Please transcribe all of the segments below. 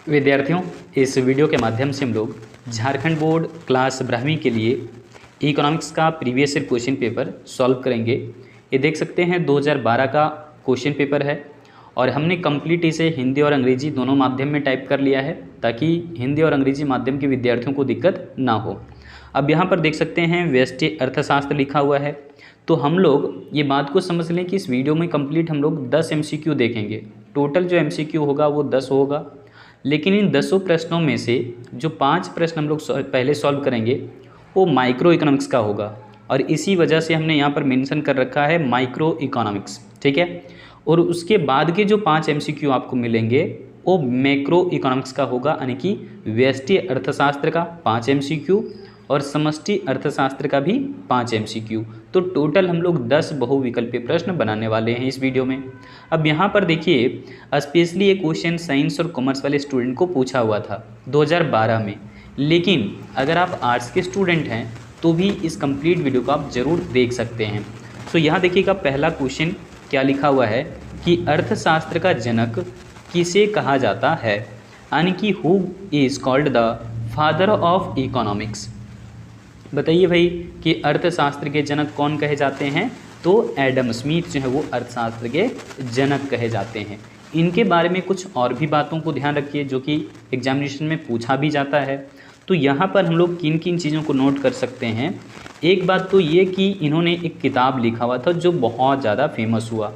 विद्यार्थियों, इस वीडियो के माध्यम से हम लोग झारखंड बोर्ड क्लास 12वीं के लिए इकोनॉमिक्स का previous year question paper solve करेंगे। ये देख सकते हैं 2012 का क्वेश्चन पेपर है और हमने कंप्लीट इसे हिंदी और अंग्रेजी दोनों माध्यम में टाइप कर लिया है ताकि हिंदी और अंग्रेजी माध्यम के विद्यार्थियों को दिक्कत ना हो। अब यहाँ पर देख सकते हैं व्यष्टि अर्थशास्त्र लिखा हुआ है, तो हम लोग ये बात को समझ लें कि इस वीडियो में कंप्लीट हम लोग 10 MCQ देखेंगे। टोटल जो MCQ होगा वो 10 होगा, लेकिन इन 10 प्रश्नों में से जो 5 प्रश्न हम लोग पहले सॉल्व करेंगे वो माइक्रो इकोनॉमिक्स का होगा और इसी वजह से हमने यहाँ पर मेंशन कर रखा है माइक्रो इकोनॉमिक्स, ठीक है। और उसके बाद के जो 5 MCQ आपको मिलेंगे वो मैक्रो इकोनॉमिक्स का होगा, यानी कि व्यष्टि अर्थशास्त्र का 5 MCQ और समष्टि अर्थशास्त्र का भी 5 MCQ। तो टोटल हम लोग 10 बहुविकल्पीय प्रश्न बनाने वाले हैं इस वीडियो में। अब यहाँ पर देखिए, स्पेशली ये क्वेश्चन साइंस और कॉमर्स वाले स्टूडेंट को पूछा हुआ था 2012 में, लेकिन अगर आप आर्ट्स के स्टूडेंट हैं तो भी इस कंप्लीट वीडियो को आप ज़रूर देख सकते हैं। तो यहाँ देखिएगा, पहला क्वेश्चन क्या लिखा हुआ है कि अर्थशास्त्र का जनक किसे कहा जाता है, यानी कि who is called the father of economics. बताइए भाई कि अर्थशास्त्र के जनक कौन कहे जाते हैं, तो एडम स्मिथ जो है वो अर्थशास्त्र के जनक कहे जाते हैं। इनके बारे में कुछ और भी बातों को ध्यान रखिए जो कि एग्जामिनेशन में पूछा भी जाता है। तो यहाँ पर हम लोग किन किन चीज़ों को नोट कर सकते हैं। एक बात तो ये कि इन्होंने एक किताब लिखा हुआ था जो बहुत ज़्यादा फेमस हुआ।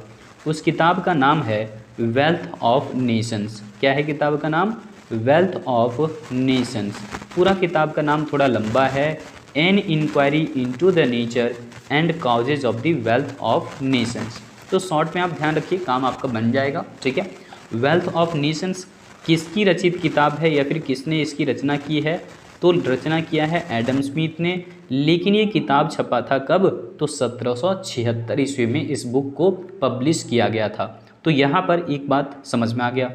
उस किताब का नाम है वेल्थ ऑफ नेशंस। क्या है किताब का नाम? Wealth of nations. पूरा किताब का नाम थोड़ा लंबा है, an inquiry into the nature and causes of the wealth of nations. तो शॉर्ट में आप ध्यान रखिए, काम आपका बन जाएगा, ठीक है। वेल्थ ऑफ नेशंस किसकी रचित किताब है या फिर किसने इसकी रचना की है? तो रचना किया है एडम स्मिथ ने, लेकिन ये किताब छपा था कब? तो 1776 ईस्वी में इस बुक को पब्लिश किया गया था। तो यहाँ पर एक बात समझ में आ गया।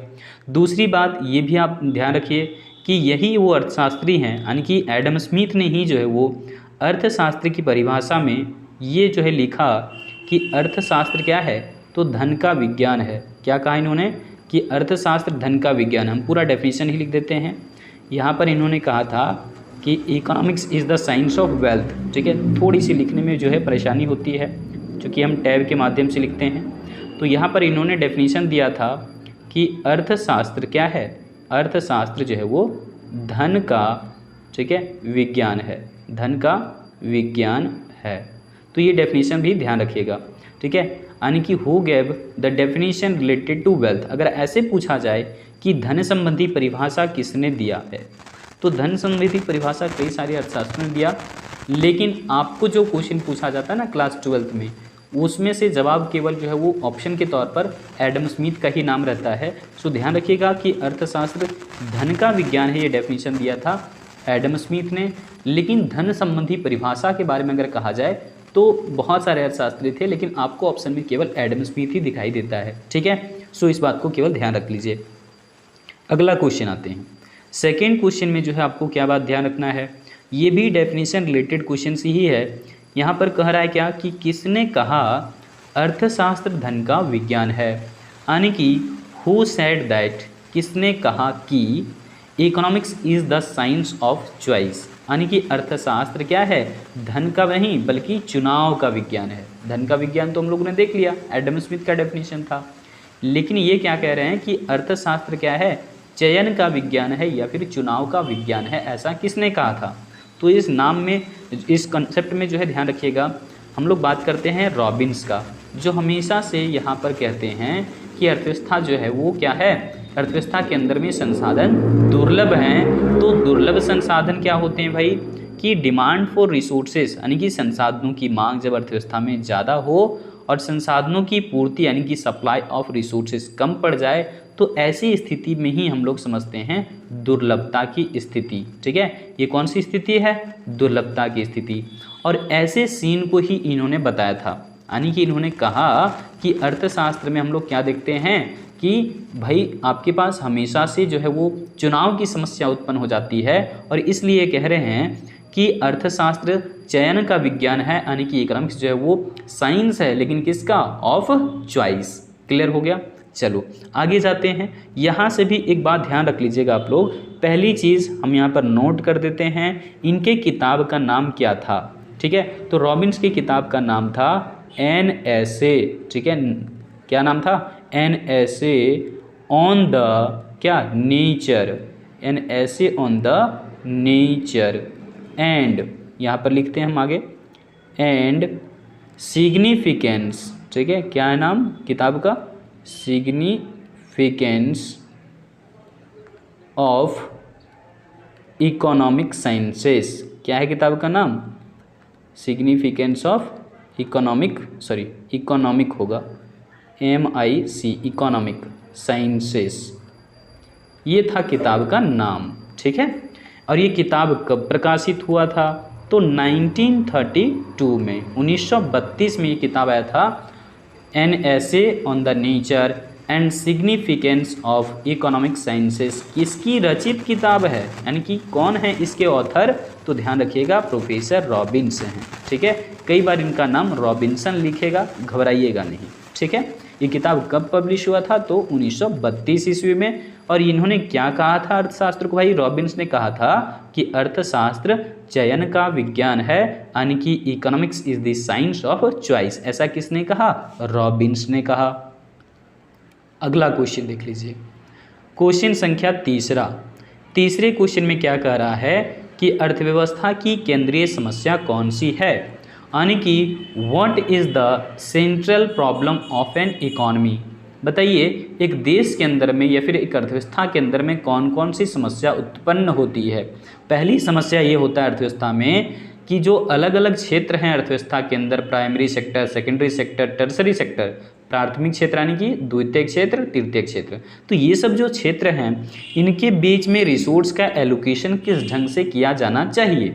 दूसरी बात ये भी आप ध्यान रखिए कि यही वो अर्थशास्त्री हैं, यानी कि एडम स्मिथ ने ही जो है वो अर्थशास्त्र की परिभाषा में ये जो है लिखा कि अर्थशास्त्र क्या है, तो धन का विज्ञान है। क्या कहा इन्होंने कि अर्थशास्त्र धन का विज्ञान। हम पूरा डेफिनेशन ही लिख देते हैं। यहाँ पर इन्होंने कहा था कि economics is the science of wealth, ठीक है। थोड़ी सी लिखने में जो है परेशानी होती है क्योंकि हम टैब के माध्यम से लिखते हैं। तो यहाँ पर इन्होंने डेफिनेशन दिया था कि अर्थशास्त्र क्या है, अर्थशास्त्र जो है वो धन का, ठीक है, विज्ञान है, धन का विज्ञान है। तो ये डेफिनेशन भी ध्यान रखिएगा, ठीक है। यानी कि who gave the definition related to wealth. अगर ऐसे पूछा जाए कि धन संबंधी परिभाषा किसने दिया है, तो धन संबंधी परिभाषा कई सारे अर्थशास्त्रों ने दिया, लेकिन आपको जो क्वेश्चन पूछा जाता है ना क्लास 12th में, उसमें से जवाब केवल जो है वो ऑप्शन के तौर पर एडम स्मिथ का ही नाम रहता है। सो ध्यान रखिएगा कि अर्थशास्त्र धन का विज्ञान है, ये डेफिनेशन दिया था एडम स्मिथ ने। लेकिन धन संबंधी परिभाषा के बारे में अगर कहा जाए तो बहुत सारे अर्थशास्त्री थे, लेकिन आपको ऑप्शन में केवल एडम स्मिथ ही दिखाई देता है, ठीक है। सो इस बात को केवल ध्यान रख लीजिए। अगला क्वेश्चन आते हैं। सेकेंड क्वेश्चन में जो है आपको क्या बात ध्यान रखना है, ये भी डेफिनेशन रिलेटेड क्वेश्चन ही है। यहाँ पर कह रहा है क्या कि किसने कहा अर्थशास्त्र धन का विज्ञान है, यानी कि हु सेड दैट, किसने कहा कि economics is the science of choice, यानी कि अर्थशास्त्र क्या है, धन का नहीं बल्कि चुनाव का विज्ञान है। धन का विज्ञान तो हम लोगों ने देख लिया, एडम स्मिथ का डेफिनेशन था, लेकिन ये क्या कह रहे हैं कि अर्थशास्त्र क्या है, चयन का विज्ञान है या फिर चुनाव का विज्ञान है, ऐसा किसने कहा था। तो इस नाम में, इस कंसेप्ट में जो है ध्यान रखिएगा, हम लोग बात करते हैं रॉबिन्स का, जो हमेशा से यहाँ पर कहते हैं कि अर्थव्यवस्था जो है वो क्या है, अर्थव्यवस्था के अंदर में संसाधन दुर्लभ हैं। तो दुर्लभ संसाधन क्या होते हैं भाई, कि डिमांड फॉर रिसोर्सेज, यानी कि संसाधनों की मांग जब अर्थव्यवस्था में ज़्यादा हो और संसाधनों की पूर्ति यानी कि सप्लाई ऑफ रिसोर्सेज कम पड़ जाए, तो ऐसी स्थिति में ही हम लोग समझते हैं दुर्लभता की स्थिति, ठीक है। ये कौन सी स्थिति है, दुर्लभता की स्थिति। और ऐसे सीन को ही इन्होंने बताया था, यानी कि इन्होंने कहा कि अर्थशास्त्र में हम लोग क्या देखते हैं कि भाई आपके पास हमेशा से जो है वो चुनाव की समस्या उत्पन्न हो जाती है, और इसलिए कह रहे हैं कि अर्थशास्त्र चयन का विज्ञान है, यानी कि इकोनॉमिक्स जो है वो साइंस है, लेकिन किसका, ऑफ चॉइस। क्लियर हो गया। चलो आगे जाते हैं। यहाँ से भी एक बात ध्यान रख लीजिएगा आप लोग। पहली चीज़ हम यहाँ पर नोट कर देते हैं, इनके किताब का नाम क्या था। ठीक है, तो रॉबिन्स की किताब का नाम था एन एसे। ठीक है, क्या नाम था? एन एसे ऑन द क्या nature, an essay on the nature and, यहाँ पर लिखते हैं हम आगे, एंड सिग्निफिकेंस। ठीक है, क्या है नाम किताब का? Significance of economic sciences. क्या है किताब का नाम? सिग्निफिकेंस ऑफ इकोनॉमिक होगा, MIC, इकोनॉमिक साइंसेस, ये था किताब का नाम। ठीक है, और ये किताब कब प्रकाशित हुआ था? तो 1932 में, 1932 में ये किताब आया था, an essay on the nature and significance of economic sciences. किसकी रचित किताब है, यानी कि कौन है इसके ऑथर? तो ध्यान रखिएगा, प्रोफेसर रॉबिन्स हैं। ठीक है, कई बार इनका नाम रॉबिन्सन लिखेगा, घबराइएगा नहीं। ठीक है, ये किताब कब पब्लिश हुआ था? तो 1932 ईस्वी में। और इन्होंने क्या कहा था अर्थशास्त्र को? भाई रॉबिन्स ने कहा था कि अर्थशास्त्र चयन का विज्ञान है, यानी कि economics is the science of choice. ऐसा किसने कहा? रॉबिन्स ने कहा। अगला क्वेश्चन देख लीजिए, क्वेश्चन संख्या तीसरे क्वेश्चन में क्या कह रहा है कि अर्थव्यवस्था की केंद्रीय समस्या कौन सी है, यानी कि what is the central problem of an economy. बताइए, एक देश के अंदर में या फिर एक अर्थव्यवस्था के अंदर में कौन कौन सी समस्या उत्पन्न होती है। पहली समस्या ये होता है अर्थव्यवस्था में कि जो अलग अलग क्षेत्र हैं अर्थव्यवस्था के अंदर, primary sector, secondary sector, tertiary sector, प्राथमिक क्षेत्र यानी कि द्वितीयक क्षेत्र, तृतीयक क्षेत्र, तो ये सब जो क्षेत्र हैं इनके बीच में रिसोर्स का एलोकेशन किस ढंग से किया जाना चाहिए,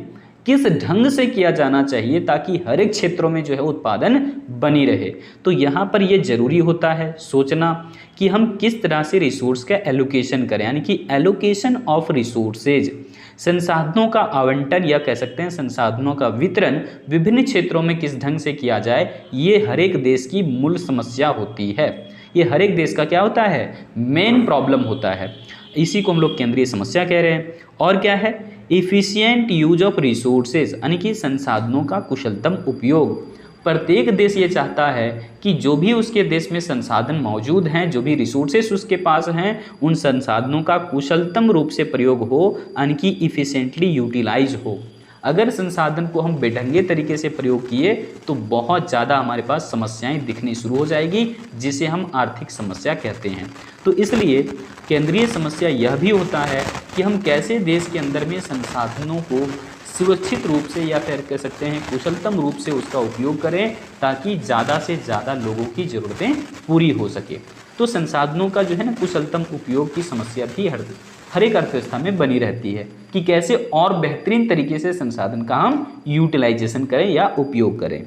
किस ढंग से किया जाना चाहिए ताकि हर एक क्षेत्रों में जो है उत्पादन बनी रहे। तो यहाँ पर ये जरूरी होता है सोचना कि हम किस तरह से रिसोर्स का एलोकेशन करें, यानी कि एलोकेशन ऑफ रिसोर्सेज, संसाधनों का आवंटन या कह सकते हैं संसाधनों का वितरण विभिन्न क्षेत्रों में किस ढंग से किया जाए, ये हर एक देश की मूल समस्या होती है। ये हर एक देश का क्या होता है? मेन प्रॉब्लम होता है। इसी को हम लोग केंद्रीय समस्या कह रहे हैं। और क्या है? इफिशियंट यूज ऑफ रिसोर्सेज, यानी कि संसाधनों का कुशलतम उपयोग। प्रत्येक देश ये चाहता है कि जो भी उसके देश में संसाधन मौजूद हैं, जो भी रिसोर्सेस उसके पास हैं, उन संसाधनों का कुशलतम रूप से प्रयोग हो, यानी कि इफिशिएंटली यूटिलाइज हो। अगर संसाधन को हम बेढंगे तरीके से प्रयोग किए तो बहुत ज़्यादा हमारे पास समस्याएं दिखनी शुरू हो जाएगी, जिसे हम आर्थिक समस्या कहते हैं। तो इसलिए केंद्रीय समस्या यह भी होता है कि हम कैसे देश के अंदर में संसाधनों को सुरक्षित रूप से या फिर कह सकते हैं कुशलतम रूप से उसका उपयोग करें ताकि ज़्यादा से ज़्यादा लोगों की ज़रूरतें पूरी हो सके। तो संसाधनों का जो है ना कुशलतम उपयोग की समस्या भी हर एक अर्थव्यवस्था में बनी रहती है कि कैसे और बेहतरीन तरीके से संसाधन का हम यूटिलाइजेशन करें या उपयोग करें।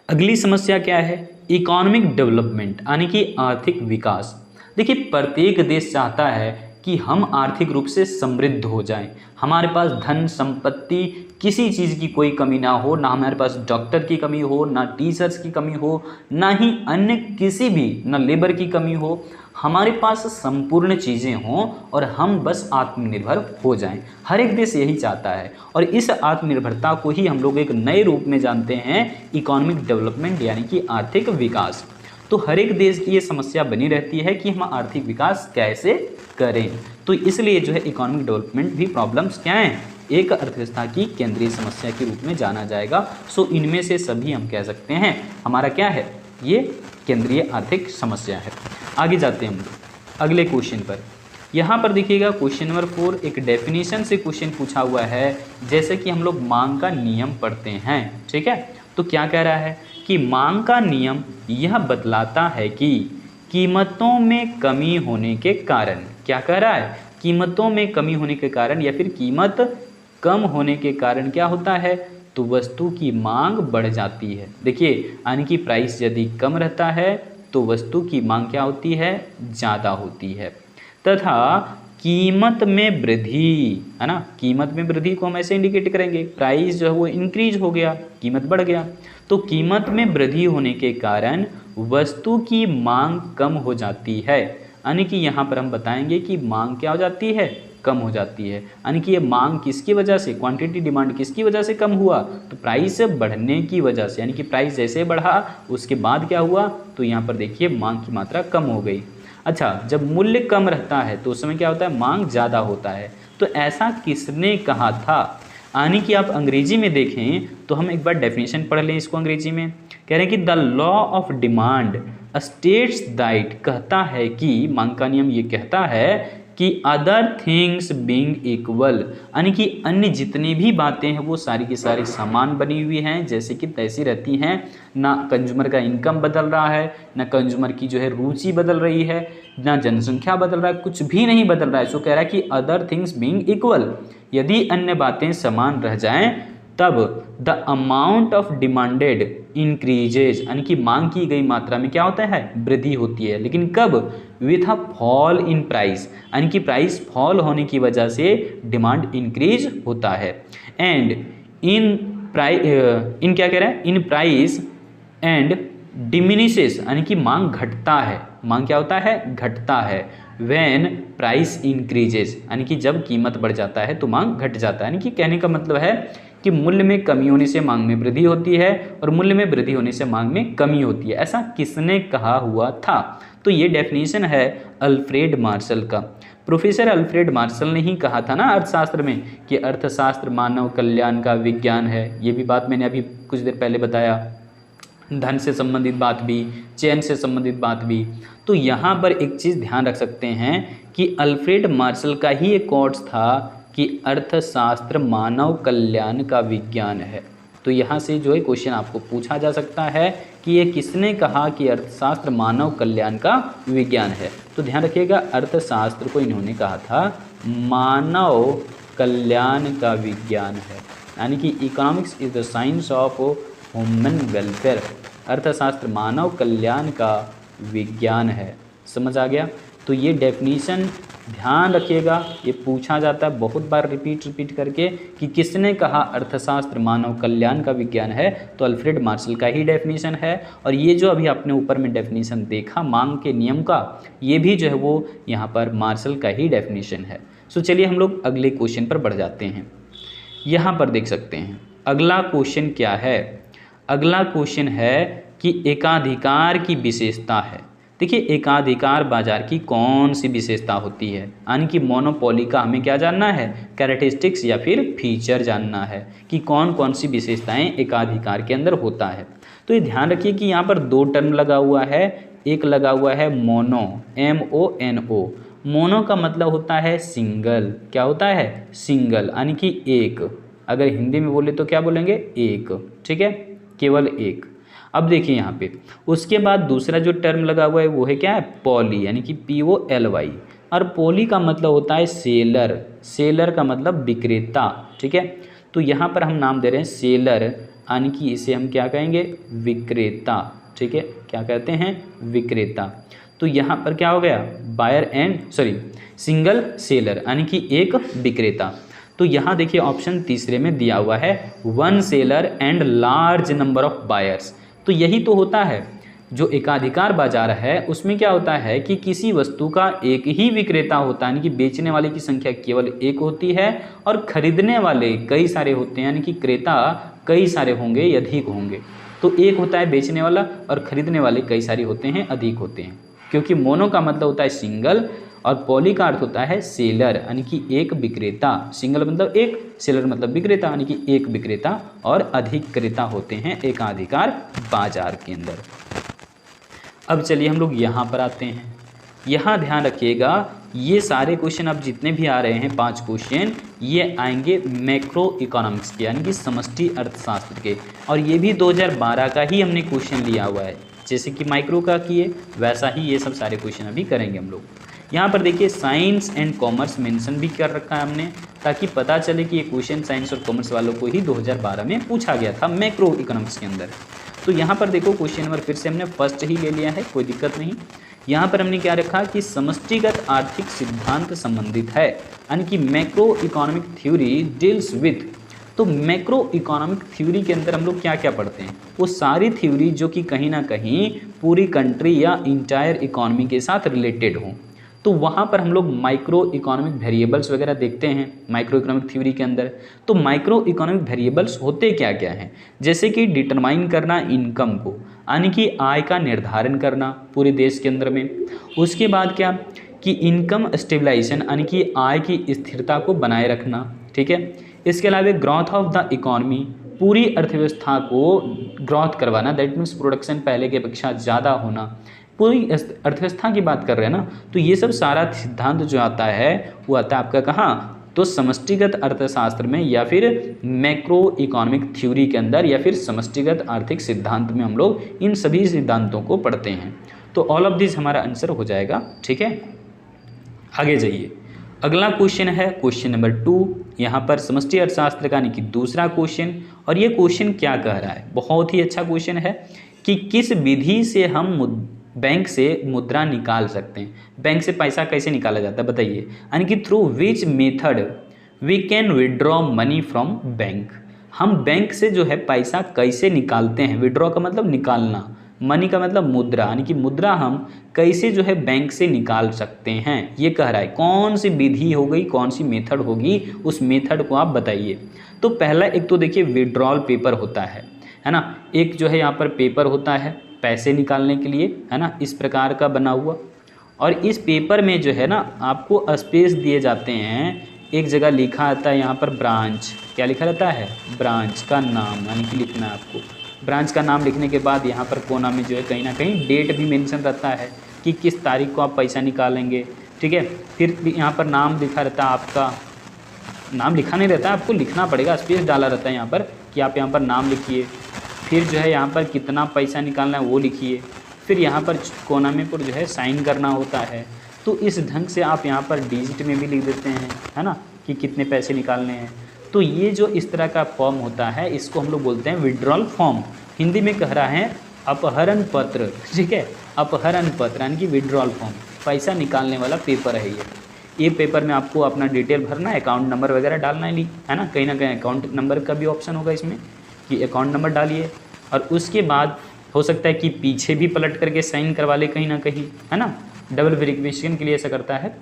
अगली समस्या क्या है? इकोनॉमिक डेवलपमेंट, यानी कि आर्थिक विकास। देखिए, प्रत्येक देश चाहता है कि हम आर्थिक रूप से समृद्ध हो जाएं, हमारे पास धन संपत्ति किसी चीज़ की कोई कमी ना हो, ना हमारे पास डॉक्टर की कमी हो, ना टीचर्स की कमी हो, ना ही अन्य किसी भी, ना लेबर की कमी हो, हमारे पास संपूर्ण चीज़ें हों और हम बस आत्मनिर्भर हो जाएं। हर एक देश यही चाहता है और इस आत्मनिर्भरता को ही हम लोग एक नए रूप में जानते हैं, इकोनॉमिक डेवलपमेंट, यानी कि आर्थिक विकास। तो हर एक देश की ये समस्या बनी रहती है कि हम आर्थिक विकास कैसे करें। तो इसलिए जो है इकोनॉमिक डेवलपमेंट भी प्रॉब्लम्स क्या हैं? एक अर्थव्यवस्था की केंद्रीय समस्या के रूप में जाना जाएगा। सो इनमें से सभी हम कह सकते हैं हमारा क्या है? ये केंद्रीय आर्थिक समस्या है। आगे जाते हैं हम अगले क्वेश्चन पर। यहाँ पर देखिएगा क्वेश्चन नंबर 4 एक डेफिनेशन से क्वेश्चन पूछा हुआ है, जैसे कि हम लोग मांग का नियम पढ़ते हैं। ठीक है, तो क्या कह रहा है कि मांग का नियम यह बतलाता है कि कीमतों में कमी होने के कारण, क्या कह रहा है? कीमतों में कमी होने के कारण या फिर कीमत कम होने के कारण क्या होता है? तो वस्तु की मांग बढ़ जाती है। देखिए, यानी कि प्राइस यदि कम रहता है तो वस्तु की मांग क्या होती है? ज़्यादा होती है। तथा कीमत में वृद्धि, है ना, कीमत में वृद्धि को हम ऐसे इंडिकेट करेंगे, प्राइस जो है वो इंक्रीज हो गया, कीमत बढ़ गया, तो कीमत में वृद्धि होने के कारण वस्तु की मांग कम हो जाती है। यानी कि यहाँ पर हम बताएंगे कि मांग क्या हो जाती है, कम हो जाती है। यानी कि ये मांग किसकी वजह से, क्वांटिटी डिमांड किसकी वजह से कम हुआ, तो प्राइस बढ़ने की वजह से। यानी कि प्राइस जैसे बढ़ा उसके बाद क्या हुआ, तो यहाँ पर देखिए मांग की मात्रा कम हो गई। अच्छा, जब मूल्य कम रहता है तो उस समय क्या होता है, मांग ज़्यादा होता है। तो ऐसा किसने कहा था। यानी कि आप अंग्रेजी में देखें तो हम एक बार डेफिनेशन पढ़ लें इसको अंग्रेजी में। कह रहे हैं कि the law of demand states that, कहता है कि, मांग का नियम ये कहता है कि अदर थिंग्स बीइंग इक्वल, यानी कि अन्य जितनी भी बातें हैं वो सारी की सारी समान बनी हुई हैं, जैसे कि तैसी रहती हैं। ना कंज्यूमर का इनकम बदल रहा है, ना कंज्यूमर की जो है रुचि बदल रही है, ना जनसंख्या बदल रहा है, कुछ भी नहीं बदल रहा है। सो कह रहा है कि अदर थिंग्स बीइंग इक्वल, यदि अन्य बातें समान रह जाएं तब the amount of demanded increases, यानी कि मांग की गई मात्रा में क्या होता है, वृद्धि होती है। लेकिन कब, with a fall in price, यानी कि प्राइस फॉल होने की वजह से डिमांड इंक्रीज होता है। एंड इन क्या कह रहा है, इन प्राइस एंड डिमिनिशेस, यानी कि मांग घटता है। मांग क्या होता है, घटता है। व्हेन प्राइस इंक्रीजेज, यानी कि जब कीमत बढ़ जाता है तो मांग घट जाता है। यानी कि कहने का मतलब है कि मूल्य में कमी होने से मांग में वृद्धि होती है और मूल्य में वृद्धि होने से मांग में कमी होती है। ऐसा किसने कहा हुआ था, तो ये डेफिनेशन है अल्फ्रेड मार्शल का। प्रोफेसर अल्फ्रेड मार्शल ने ही कहा था ना अर्थशास्त्र में कि अर्थशास्त्र मानव कल्याण का विज्ञान है। ये भी बात मैंने अभी कुछ देर पहले बताया। धन से संबंधित बात भी, चयन से संबंधित बात भी। तो यहाँ पर एक चीज़ ध्यान रख सकते हैं कि अल्फ्रेड मार्शल का ही एक कोट्स था कि अर्थशास्त्र मानव कल्याण का विज्ञान है। तो यहाँ से जो है क्वेश्चन आपको पूछा जा सकता है कि ये किसने कहा कि अर्थशास्त्र मानव कल्याण का विज्ञान है। तो ध्यान रखिएगा, अर्थशास्त्र को इन्होंने कहा था मानव कल्याण का विज्ञान है। यानी कि economics is the science of human welfare, अर्थशास्त्र मानव कल्याण का विज्ञान है। समझ आ गया। तो ये डेफिनीशन ध्यान रखिएगा, ये पूछा जाता है बहुत बार रिपीट करके कि किसने कहा अर्थशास्त्र मानव कल्याण का विज्ञान है, तो अल्फ्रेड मार्शल का ही डेफिनीशन है। और ये जो अभी आपने ऊपर में डेफिनीशन देखा मांग के नियम का, ये भी जो है वो यहाँ पर मार्शल का ही डेफिनीशन है। सो चलिए हम लोग अगले क्वेश्चन पर बढ़ जाते हैं। यहाँ पर देख सकते हैं अगला क्वेश्चन क्या है। अगला क्वेश्चन है कि एकाधिकार की विशेषता है। देखिए, एकाधिकार बाजार की कौन सी विशेषता होती है, यानी कि मोनोपोली का हमें क्या जानना है, कैरेक्टरिस्टिक्स या फिर फीचर जानना है कि कौन कौन सी विशेषताएं एकाधिकार के अंदर होता है। तो ये ध्यान रखिए कि यहाँ पर दो टर्म लगा हुआ है। एक लगा हुआ है मोनो, MONO। मोनो का मतलब होता है सिंगल। क्या होता है, सिंगल, यानी कि एक। अगर हिंदी में बोले तो क्या बोलेंगे, एक। ठीक है, केवल एक। अब देखिए यहाँ पे उसके बाद दूसरा जो टर्म लगा हुआ है वो है क्या है, पॉली, यानी कि POLY। और पॉली का मतलब होता है सेलर। सेलर का मतलब विक्रेता। ठीक है, तो यहाँ पर हम नाम दे रहे हैं सेलर, यानी कि इसे हम क्या कहेंगे, विक्रेता। ठीक है, क्या कहते हैं, विक्रेता। तो यहाँ पर क्या हो गया, सिंगल सेलर, यानी कि एक विक्रेता। तो यहाँ देखिए ऑप्शन तीसरे में दिया हुआ है one seller and large number of buyers. तो यही तो होता है जो एकाधिकार बाजार है, उसमें क्या होता है कि किसी वस्तु का एक ही विक्रेता होता है, यानी कि बेचने वाले की संख्या केवल एक होती है और खरीदने वाले कई सारे होते हैं, यानी कि क्रेता कई सारे होंगे या अधिक होंगे। तो एक होता है बेचने वाला और खरीदने वाले कई सारे होते हैं, अधिक होते हैं। क्योंकि मोनो का मतलब होता है सिंगल और पॉली का अर्थ होता है सेलर, यानी कि एक विक्रेता। सिंगल मतलब एक, सेलर मतलब विक्रेता, यानी कि एक विक्रेता और अधिक क्रेता होते हैं एकाधिकार बाजार के अंदर। अब चलिए हम लोग यहाँ पर आते हैं। यहाँ ध्यान रखिएगा, ये सारे क्वेश्चन अब जितने भी आ रहे हैं 5 क्वेश्चन, ये आएंगे मैक्रो इकोनॉमिक्स के, यानी कि समष्टि अर्थशास्त्र के। और ये भी 2012 का ही हमने क्वेश्चन लिया हुआ है। जैसे कि माइक्रो का किए वैसा ही ये सब सारे क्वेश्चन अभी करेंगे हम लोग। यहाँ पर देखिए साइंस एंड कॉमर्स मेंशन भी कर रखा है हमने, ताकि पता चले कि ये क्वेश्चन साइंस और कॉमर्स वालों को ही 2012 में पूछा गया था मैक्रो इकोनॉमिक्स के अंदर। तो यहाँ पर देखो क्वेश्चन नंबर फिर से हमने फर्स्ट ही ले लिया है, कोई दिक्कत नहीं। यहाँ पर हमने क्या रखा कि समष्टिगत आर्थिक सिद्धांत संबंधित है, यानी कि macro economic theory deals with तो मैक्रो इकोनॉमिक थ्योरी के अंदर हम लोग क्या क्या पढ़ते हैं, वो सारी थ्योरी जो कि कहीं ना कहीं पूरी कंट्री या इंटायर इकोनॉमी के साथ रिलेटेड हों, तो वहाँ पर हम लोग माइक्रो इकोनॉमिक वेरिएबल्स वगैरह देखते हैं माइक्रो इकोनॉमिक थ्योरी के अंदर। तो माइक्रो इकोनॉमिक वेरिएबल्स होते क्या क्या हैं, जैसे कि डिटरमाइन करना इनकम को, यानी कि आय का निर्धारण करना पूरे देश के अंदर में। उसके बाद क्या कि इनकम स्टेबलाइजेशन, यानी कि आय की स्थिरता को बनाए रखना, ठीक है। इसके अलावा ग्रोथ ऑफ द इकोनॉमी, पूरी अर्थव्यवस्था को ग्रोथ करवाना, दैट मीन्स प्रोडक्शन पहले की अपेक्षा ज़्यादा होना, पूरी अर्थव्यवस्था की बात कर रहे हैं ना। तो ये सब सारा सिद्धांत जो आता है वो आता है आपका कहाँ, तो समष्टिगत अर्थशास्त्र में या फिर मैक्रो इकोनॉमिक थ्योरी के अंदर या फिर समष्टिगत आर्थिक सिद्धांत में हम लोग इन सभी सिद्धांतों को पढ़ते हैं। तो ऑल ऑफ दिस हमारा आंसर हो जाएगा, ठीक है। आगे जाइए, अगला क्वेश्चन है क्वेश्चन नंबर 2। यहाँ पर समष्टि अर्थशास्त्र का यानी कि दूसरा क्वेश्चन, और ये क्वेश्चन क्या कह रहा है, बहुत ही अच्छा क्वेश्चन है कि किस विधि से हम बैंक से मुद्रा निकाल सकते हैं, बैंक से पैसा कैसे निकाला जाता है बताइए, यानी कि through which method we can withdraw money from bank. हम बैंक से जो है पैसा कैसे निकालते हैं, विड्रॉ का मतलब निकालना, मनी का मतलब मुद्रा, यानी कि मुद्रा हम कैसे जो है बैंक से निकाल सकते हैं, ये कह रहा है। कौन सी विधि हो गई, कौन सी मेथड होगी, उस मेथड को आप बताइए। तो पहला एक तो देखिए विड्रॉल पेपर होता है ना, एक जो है यहाँ पर पेपर होता है पैसे निकालने के लिए, है ना, इस प्रकार का बना हुआ, और इस पेपर में जो है ना आपको स्पेस दिए जाते हैं, एक जगह लिखा आता है यहाँ पर ब्रांच, क्या लिखा रहता है, ब्रांच का नाम, यानी कि लिखना है आपको। ब्रांच का नाम लिखने के बाद यहाँ पर कोना में जो है कहीं ना कहीं डेट भी मेंशन रहता है कि किस तारीख को आप पैसा निकालेंगे, ठीक है। फिर यहाँ पर नाम लिखा रहता है, आपका नाम लिखा नहीं रहता है, आपको लिखना पड़ेगा, स्पेस डाला रहता है यहाँ पर कि आप यहाँ पर नाम लिखिए। फिर जो है यहाँ पर कितना पैसा निकालना है वो लिखिए, फिर यहाँ पर कोना में पर जो है साइन करना होता है। तो इस ढंग से आप यहाँ पर डिजिट में भी लिख देते हैं, है ना, कि कितने पैसे निकालने हैं। तो ये जो इस तरह का फॉर्म होता है इसको हम लोग बोलते हैं विड्रॉल फॉर्म, हिंदी में कह रहा है अपहरण पत्र, ठीक है, अपहरण पत्र यानी कि विड्रॉल फॉर्म, पैसा निकालने वाला पेपर है ये पेपर में आपको अपना डिटेल भरना है, अकाउंट नंबर वगैरह डालना है ना, कहीं ना कहीं अकाउंट नंबर का भी ऑप्शन होगा इसमें कि अकाउंट नंबर डालिए, और उसके बाद हो सकता है कि पीछे भी पलट करके साइन करवा ले कहीं ना कहीं, है ना, डबल वेरिफिकेशन के लिए ऐसा करता है।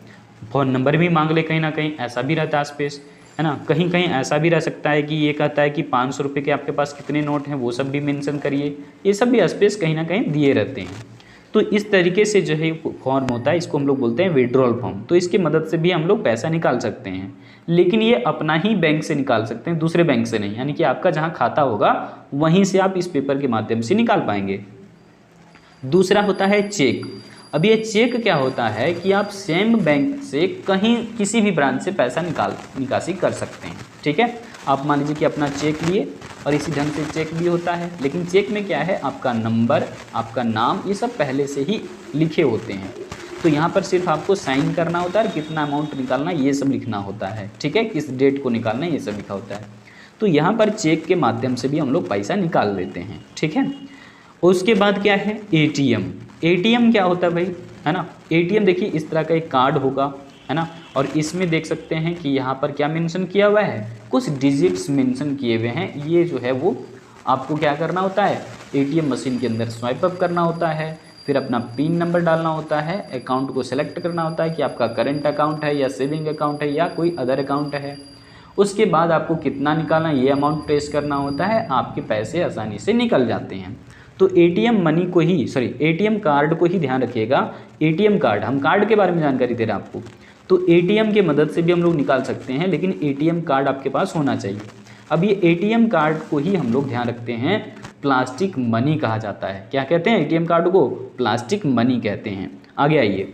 फ़ोन नंबर भी मांग ले कहीं ना कहीं, ऐसा भी रहता है स्पेस, है ना। कहीं कहीं ऐसा भी रह सकता है कि ये कहता है कि 500 रुपये के आपके पास कितने नोट हैं वो सब भी मेंशन करिए, ये सब भी स्पेस कहीं ना कहीं दिए रहते हैं। तो इस तरीके से जो है फॉर्म होता है, इसको हम लोग बोलते हैं विड्रॉल फॉर्म। तो इसकी मदद से भी हम लोग पैसा निकाल सकते हैं, लेकिन ये अपना ही बैंक से निकाल सकते हैं, दूसरे बैंक से नहीं, यानी कि आपका जहाँ खाता होगा वहीं से आप इस पेपर के माध्यम से निकाल पाएंगे। दूसरा होता है चेक। अब ये चेक क्या होता है कि आप सेम बैंक से कहीं किसी भी ब्रांच से पैसा निकासी कर सकते हैं, ठीक है। आप मान लीजिए कि अपना चेक लिए और इसी ढंग से चेक भी होता है, लेकिन चेक में क्या है, आपका नंबर, आपका नाम, ये सब पहले से ही लिखे होते हैं। तो यहाँ पर सिर्फ आपको साइन करना होता है, कितना अमाउंट निकालना ये सब लिखना होता है, ठीक है, किस डेट को निकालना ये सब लिखा होता है। तो यहाँ पर चेक के माध्यम से भी हम लोग पैसा निकाल लेते हैं, ठीक है। उसके बाद क्या है, एटीएम। एटीएम क्या होता है भाई, है ना, एटीएम देखिए इस तरह का एक कार्ड होगा, है ना, और इसमें देख सकते हैं कि यहाँ पर क्या मेंशन किया हुआ है, कुछ डिजिट्स मेंशन किए हुए हैं। ये जो है वो आपको क्या करना होता है, एटीएम मशीन के अंदर स्वाइप अप करना होता है, फिर अपना पिन नंबर डालना होता है, अकाउंट को सेलेक्ट करना होता है कि आपका करंट अकाउंट है या सेविंग अकाउंट है या कोई अदर अकाउंट है। उसके बाद आपको कितना निकालना है ये अमाउंट प्रेस करना होता है, आपके पैसे आसानी से निकल जाते हैं। तो एटीएम मनी को ही एटीएम कार्ड को ही ध्यान रखिएगा। एटीएम कार्ड, हम कार्ड के बारे में जानकारी दे रहे हैं आपको, तो एटीएम के मदद से भी हम लोग निकाल सकते हैं, लेकिन एटीएम कार्ड आपके पास होना चाहिए। अब ये एटीएम कार्ड को ही हम लोग ध्यान रखते हैं प्लास्टिक मनी कहा जाता है। क्या कहते हैं एटीएम कार्ड को, प्लास्टिक मनी कहते हैं। आगे आइए,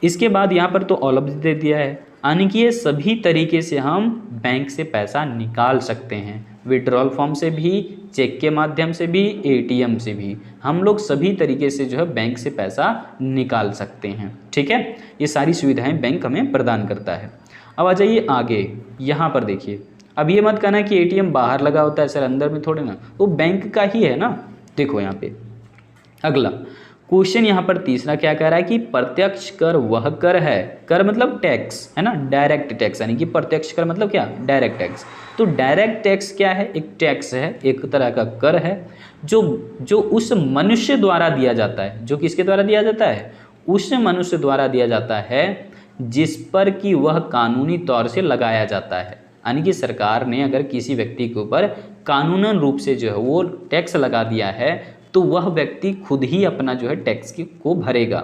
इसके बाद यहाँ पर तो ऑल ऑफ दे दिया है, यानी कि ये सभी तरीके से हम बैंक से पैसा निकाल सकते हैं, विड्रॉल फॉर्म से भी, चेक के माध्यम से भी, एटीएम से भी, हम लोग सभी तरीके से जो है बैंक से पैसा निकाल सकते हैं, ठीक है। ये सारी सुविधाएं बैंक हमें प्रदान करता है। अब आ जाइए आगे, यहाँ पर देखिए, अब ये मत कहना कि एटीएम बाहर लगा होता है सर, अंदर में थोड़े ना, वो बैंक का ही है ना। देखो यहाँ पे अगला क्वेश्चन यहाँ पर तीसरा क्या कह रहा है कि प्रत्यक्ष कर वह कर है, कर मतलब टैक्स है ना, डायरेक्ट टैक्स, यानी कि प्रत्यक्ष कर मतलब क्या, डायरेक्ट टैक्स। तो डायरेक्ट टैक्स क्या है, एक टैक्स है, एक तरह का कर है जो उस मनुष्य द्वारा दिया जाता है, जो किसके द्वारा दिया जाता है, उस मनुष्य द्वारा दिया जाता है जिस पर कि वह कानूनी तौर से लगाया जाता है। यानी कि सरकार ने अगर किसी व्यक्ति के ऊपर कानूनन रूप से जो है वो टैक्स लगा दिया है तो वह व्यक्ति खुद ही अपना जो है टैक्स को भरेगा।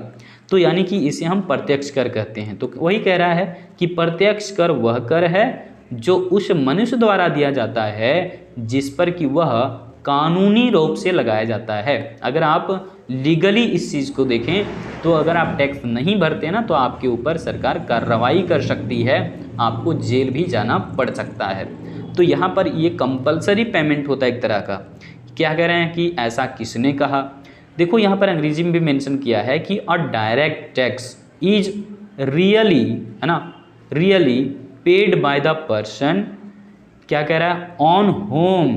तो यानी कि इसे हम प्रत्यक्ष कर कहते हैं। तो वही कह रहा है कि प्रत्यक्ष कर वह कर है जो उस मनुष्य द्वारा दिया जाता है जिस पर कि वह कानूनी रूप से लगाया जाता है। अगर आप लीगली इस चीज़ को देखें तो अगर आप टैक्स नहीं भरते ना तो आपके ऊपर सरकार कार्रवाई कर सकती है, आपको जेल भी जाना पड़ सकता है। तो यहाँ पर ये कंपलसरी पेमेंट होता है एक तरह का। क्या कह रहे हैं कि ऐसा किसने कहा, देखो यहाँ पर अंग्रेजी में भी मेंशन किया है कि अ डायरेक्ट टैक्स इज रियली, है ना, really paid by the person, क्या कह रहा है, on home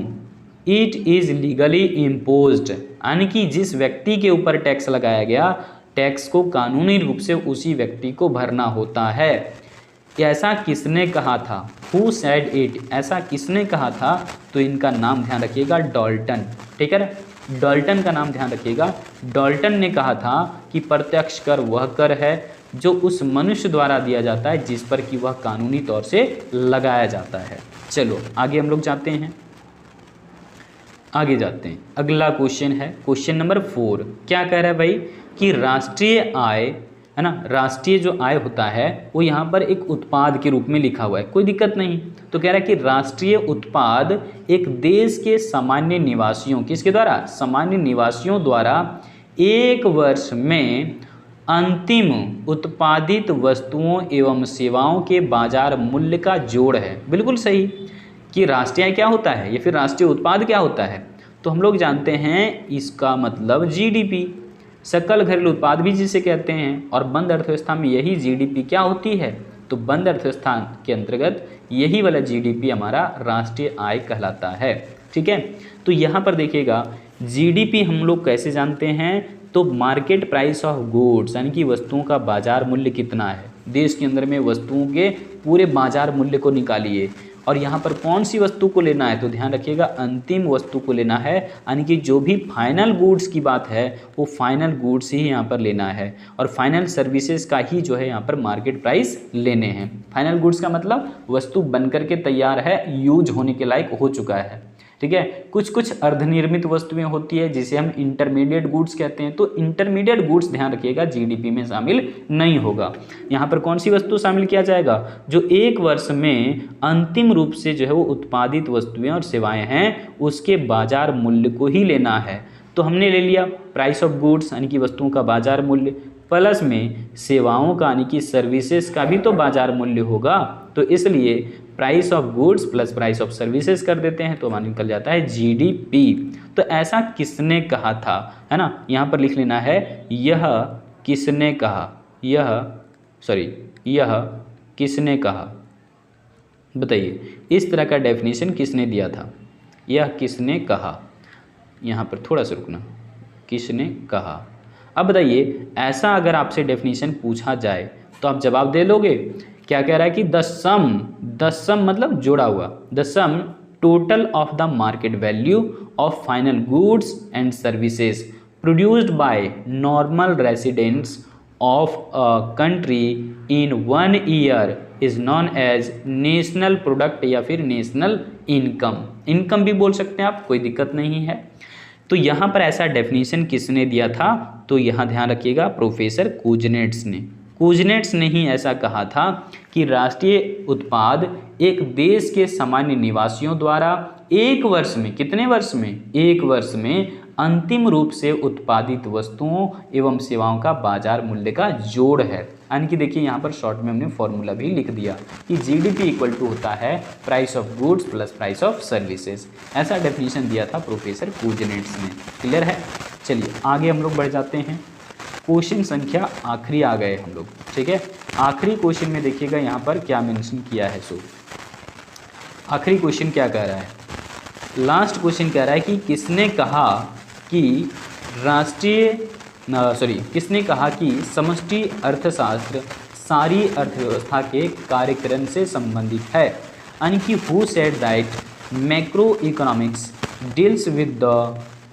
it is legally imposed, यानी कि जिस व्यक्ति के ऊपर टैक्स लगाया गया टैक्स को कानूनी रूप से उसी व्यक्ति को भरना होता है। ऐसा किसने कहा था, हु सेड इट, ऐसा किसने कहा था, तो इनका नाम ध्यान रखिएगा डॉल्टन, ठीक है ना, डॉल्टन का नाम ध्यान रखिएगा। डॉल्टन ने कहा था कि प्रत्यक्ष कर वह कर है जो उस मनुष्य द्वारा दिया जाता है जिस पर कि वह कानूनी तौर से लगाया जाता है। चलो आगे हम लोग जाते हैं, आगे जाते हैं। अगला क्वेश्चन है क्वेश्चन नंबर 4। क्या कह रहा है भाई कि राष्ट्रीय आय, है ना, राष्ट्रीय जो आय होता है वो यहाँ पर एक उत्पाद के रूप में लिखा हुआ है, कोई दिक्कत नहीं। तो कह रहा है कि राष्ट्रीय उत्पाद एक देश के सामान्य निवासियों, किसके द्वारा, सामान्य निवासियों द्वारा एक वर्ष में अंतिम उत्पादित वस्तुओं एवं सेवाओं के बाजार मूल्य का जोड़ है। बिल्कुल सही कि राष्ट्रीय आय क्या होता है या फिर राष्ट्रीय उत्पाद क्या होता है, तो हम लोग जानते हैं इसका मतलब जीडीपी, सकल घरेलू उत्पाद भी जिसे कहते हैं। और बंद अर्थव्यवस्था में यही जीडीपी क्या होती है, तो बंद अर्थव्यवस्था के अंतर्गत यही वाला जीडीपी हमारा राष्ट्रीय आय कहलाता है, ठीक है। तो यहाँ पर देखिएगा जीडीपी हम लोग कैसे जानते हैं, तो मार्केट प्राइस ऑफ गुड्स, यानी कि वस्तुओं का बाजार मूल्य कितना है, देश के अंदर में वस्तुओं के पूरे बाजार मूल्य को निकालिए। और यहाँ पर कौन सी वस्तु को लेना है, तो ध्यान रखिएगा अंतिम वस्तु को लेना है, यानी कि जो भी फाइनल गुड्स की बात है वो फाइनल गुड्स ही यहाँ पर लेना है। और फाइनल सर्विसेज का ही जो है यहाँ पर मार्केट प्राइस लेने हैं। फाइनल गुड्स का मतलब वस्तु बनकर के तैयार है, यूज होने के लायक हो चुका है, ठीक है। कुछ कुछ अर्धनिर्मित वस्तुएं होती है जिसे हम इंटरमीडिएट गुड्स कहते हैं। तो इंटरमीडिएट गुड्स ध्यान रखिएगा जीडीपी में शामिल नहीं होगा। यहाँ पर कौन सी वस्तु शामिल किया जाएगा, जो एक वर्ष में अंतिम रूप से जो है वो उत्पादित वस्तुएं और सेवाएं हैं उसके बाजार मूल्य को ही लेना है। तो हमने ले लिया प्राइस ऑफ गुड्स यानी कि वस्तुओं का बाजार मूल्य, प्लस में सेवाओं का यानी कि सर्विसेज का भी तो बाजार मूल्य होगा। तो इसलिए price of goods plus price of services कर देते हैं तो हमारा निकल जाता है जीडीपी। तो ऐसा किसने कहा था, है ना, यहाँ पर लिख लेना है यह किसने कहा, यह किसने कहा, बताइए इस तरह का डेफिनेशन किसने दिया था, यह किसने कहा। यहाँ पर थोड़ा सा रुकना, किसने कहा। अब बताइए ऐसा अगर आपसे डेफिनेशन पूछा जाए तो आप जवाब दे लोगे। क्या कह रहा है कि द सम मतलब जोड़ा हुआ, the sum total of the market value of final goods and services produced by normal residents of a country in 1 year is known as national product या फिर नेशनल इनकम भी बोल सकते हैं आप, कोई दिक्कत नहीं है। तो यहाँ पर ऐसा डेफिनेशन किसने दिया था, तो यहाँ ध्यान रखिएगा प्रोफेसर कुजनेट्स ने ही ऐसा कहा था कि राष्ट्रीय उत्पाद एक देश के सामान्य निवासियों द्वारा एक वर्ष में, कितने वर्ष में, एक वर्ष में अंतिम रूप से उत्पादित वस्तुओं एवं सेवाओं का बाजार मूल्य का जोड़ है। यानी कि देखिए यहाँ पर शॉर्ट में हमने फॉर्मूला भी लिख दिया कि जीडीपी इक्वल टू होता है price of goods plus price of services. ऐसा डेफिनेशन दिया था प्रोफेसर कुजनेट्स ने। क्लियर है, चलिए आगे हम लोग बढ़ जाते हैं। क्वेश्चन संख्या आखिरी आ गए हम लोग, ठीक है। आखिरी क्वेश्चन में देखिएगा यहाँ पर क्या मेंशन किया है। सो आखिरी क्वेश्चन क्या कह रहा है, लास्ट क्वेश्चन कह रहा है कि किसने कहा कि राष्ट्रीय किसने कहा कि समष्टि अर्थशास्त्र सारी अर्थव्यवस्था के कार्यक्रम से संबंधित है, यानी कि who said that macro economics deals with the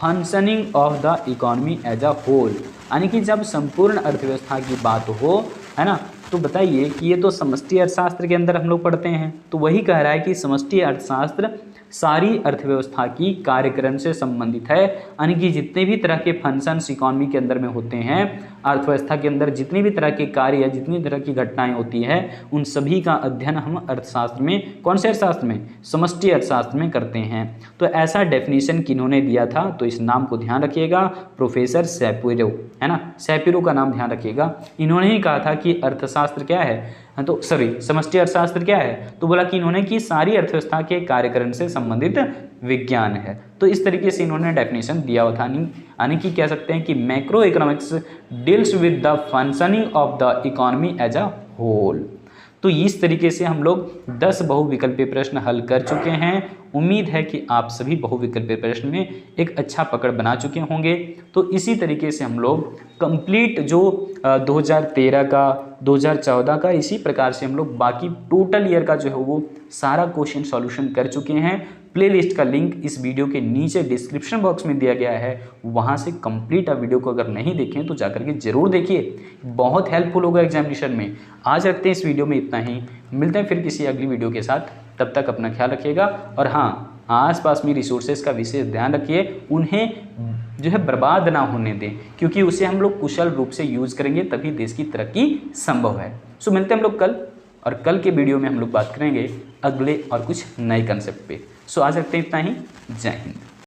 functioning of the economy as a whole, यानी कि जब संपूर्ण अर्थव्यवस्था की बात हो, है ना, तो बताइए कि ये तो समष्टि अर्थशास्त्र के अंदर हम लोग पढ़ते हैं, तो वही कह रहा है कि समष्टि अर्थशास्त्र सारी अर्थव्यवस्था की कार्यक्रम से संबंधित है, यानी कि जितने भी तरह के फंक्शंस इकोनॉमी के अंदर में होते हैं, अर्थव्यवस्था के अंदर जितनी भी तरह के कार्य, जितनी तरह की घटनाएं होती है, उन सभी का अध्ययन हम अर्थशास्त्र में, कौन से अर्थशास्त्र में, समष्टि अर्थशास्त्र में करते हैं। तो ऐसा डेफिनेशन किन्होंने दिया था, तो इस नाम को ध्यान रखिएगा, प्रोफेसर शैपिरो, है ना, शैपिरो का नाम ध्यान रखिएगा। इन्होंने ही कहा था कि अर्थशास्त्र क्या है, तो समष्टि अर्थशास्त्र क्या है, तो बोला कि इन्होंने कि सारी अर्थव्यवस्था के कार्यकरण से संबंधित विज्ञान है। तो इस तरीके से इन्होंने डेफिनेशन दिया हुआ था, यानी कि कह सकते हैं कि macro economics deals with the functioning of the economy as a whole. तो इस तरीके से हम लोग 10 बहुविकल्पीय प्रश्न हल कर चुके हैं। उम्मीद है कि आप सभी बहुविकल्पीय प्रश्न में एक अच्छा पकड़ बना चुके होंगे। तो इसी तरीके से हम लोग कंप्लीट जो 2013 का, 2014 का, इसी प्रकार से हम लोग बाकी टोटल ईयर का जो है वो सारा क्वेश्चन सॉल्यूशन कर चुके हैं। प्लेलिस्ट का लिंक इस वीडियो के नीचे डिस्क्रिप्शन बॉक्स में दिया गया है, वहाँ से कंप्लीट आप वीडियो को अगर नहीं देखें तो जाकर के जरूर देखिए, बहुत हेल्पफुल होगा एग्जामिनेशन में। आज रखते हैं इस वीडियो में इतना ही, मिलते हैं फिर किसी अगली वीडियो के साथ। तब तक अपना ख्याल रखिएगा और हाँ, आसपास में रिसोर्सेज का विशेष ध्यान रखिए, उन्हें जो है बर्बाद ना होने दें, क्योंकि उसे हम लोग कुशल रूप से यूज़ करेंगे तभी देश की तरक्की संभव है। सो मिलते हैं हम लोग कल, और कल के वीडियो में हम लोग बात करेंगे अगले और कुछ नए कंसेप्ट पे। सो आज रखते हैं इतना ही। जय हिंद।